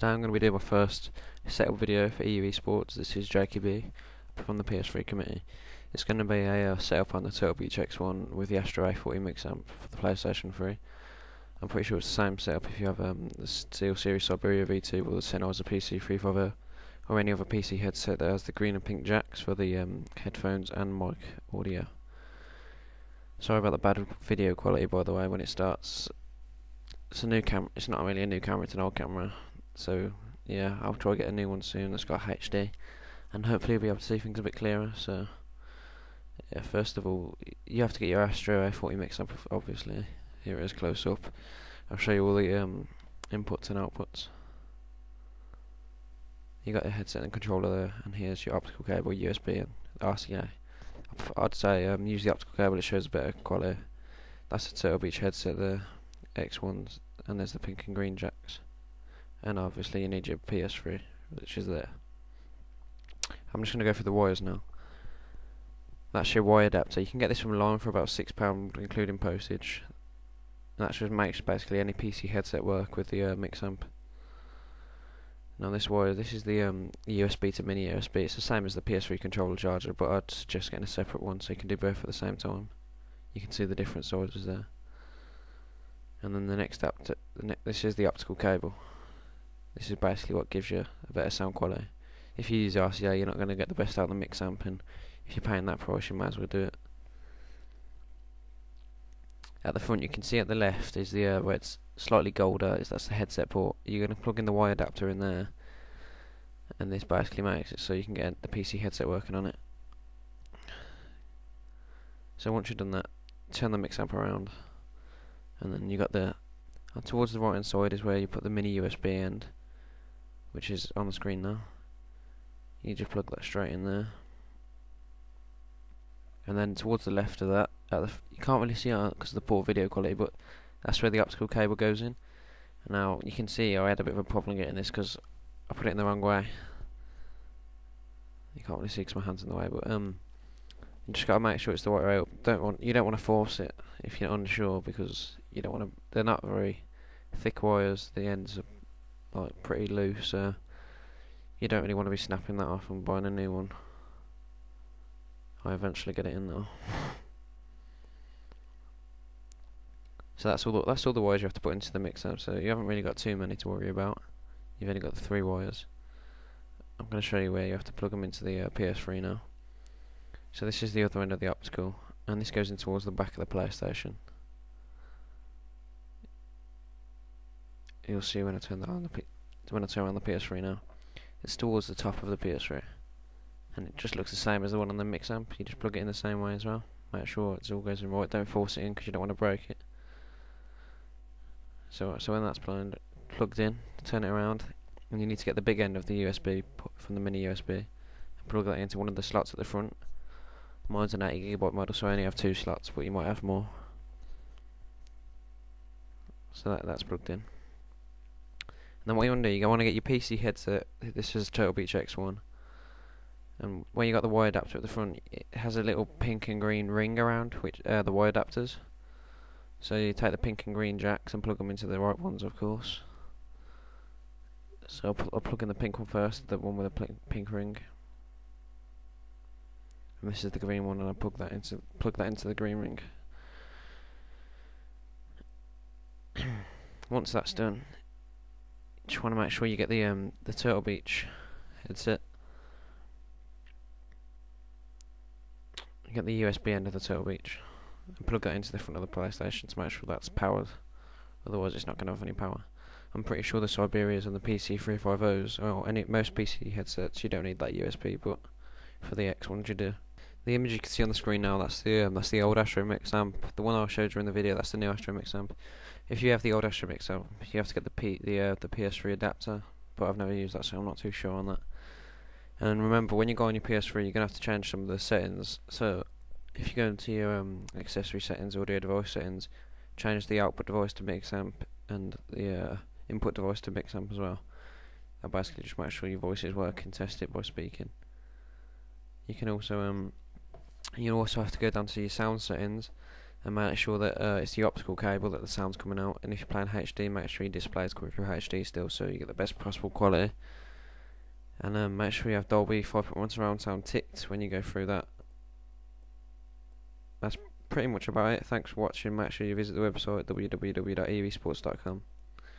Today I'm going to be doing my first setup video for EUeSports. This is JKB from the PS3 committee. It's going to be a setup on the Turtle Beach X1 with the Astro A40 mixamp for the PlayStation 3. I'm pretty sure it's the same setup if you have the Steelseries Siberia V2 or the Sennheiser PC350 or any other PC headset that has the green and pink jacks for the headphones and mic audio. Sorry about the bad video quality, by the way, when it starts. It's a new camera. It's not really a new camera, it's an old camera. So yeah, I'll try to get a new one soon that's got HD, and hopefully you'll be able to see things a bit clearer. So yeah, first of all, you have to get your Astro A40 mixamp, obviously. Here it is close up. I'll show you all the inputs and outputs. You got your headset and controller there, and here's your optical cable, USB and RCA. I'd say use the optical cable, it shows better quality. That's the Turtle Beach headset there, X1s, and there's the pink and green jacks. And obviously you need your PS3, which is there. I'm just going to go through the wires now. That's your wire adapter. You can get this from line for about £6 including postage. And that just makes basically any PC headset work with the mixamp. Now this wire, this is the USB to mini USB. It's the same as the PS3 controller charger, but I'd suggest getting a separate one so you can do both at the same time. You can see the different sizes there. And then the next this is the optical cable. This is basically what gives you a better sound quality. If you use RCA, you're not going to get the best out of the mixamp, and if you're paying that price, you might as well do it. At the front, you can see at the left is the where it's slightly golder. That's the headset port. You're going to plug in the wire adapter in there, and this basically makes it so you can get the PC headset working on it. So once you've done that, turn the mixamp around, and then you got the towards the right hand side is where you put the mini USB end, which is on the screen now. You just plug that straight in there, and then towards the left of that, you can't really see it because of the poor video quality, but that's where the optical cable goes in. Now you can see I had a bit of a problem getting this because I put it in the wrong way. You can't really see because my hand's in the way, but you just got to make sure it's the right way up. You don't want to force it if you're unsure, because you don't want to. They're not very thick wires. The ends are like pretty loose, so you don't really want to be snapping that off and buying a new one. I eventually get it in though. So that's all the wires you have to put into the mixer. So you haven't really got too many to worry about. You've only got the 3 wires. I'm going to show you where you have to plug them into the PS3 now. So this is the other end of the optical, and this goes in towards the back of the PlayStation. You'll see when I turn that on when I turn on the PS3 now. It's towards the top of the PS3, and it just looks the same as the one on the mixamp. You just plug it in the same way as well. Make sure it all goes in right. Don't force it in because you don't want to break it. So when that's plugged in, turn it around, and you need to get the big end of the USB from the mini USB and plug that into one of the slots at the front. Mine's an 80GB model, so I only have 2 slots, but you might have more. So that's plugged in. And then what you want to do, you want to get your PC headset. This is Turtle Beach X1, and where you got the wire adapter at the front, it has a little pink and green ring around which the wire adapters. So you take the pink and green jacks and plug them into the right ones, of course. So I'll plug in the pink one first, the one with the pink ring. And this is the green one, and I plug that into the green ring. Once that's done, you just want to make sure you get the Turtle Beach headset. You get the USB end of the Turtle Beach and plug that into the front of the PlayStation to make sure that's powered. Otherwise, it's not going to have any power. I'm pretty sure the Siberias and the PC350s, or most PC headsets, you don't need that USB, but for the X1s you do. The image you can see on the screen now, that's the old Astro mixamp. The one I showed you in the video, that's the new Astro mixamp. If you have the old Astro mixamp, you have to get the PS3 adapter, but I've never used that, so I'm not too sure on that. And remember, when you go on your PS3, you're gonna have to change some of the settings. So if you go into your accessory settings, audio device settings, change the output device to mixamp and the input device to mixamp as well. That basically just make sure your voice is working. Test it by speaking. You can also you also have to go down to your sound settings and make sure that it's the optical cable that the sound's coming out. And if you're playing HD, make sure your display's coming through HD still, so you get the best possible quality. And make sure you have Dolby 5.1 surround sound ticked when you go through that. That's pretty much about it. Thanks for watching. Make sure you visit the website www.EUeSports.com.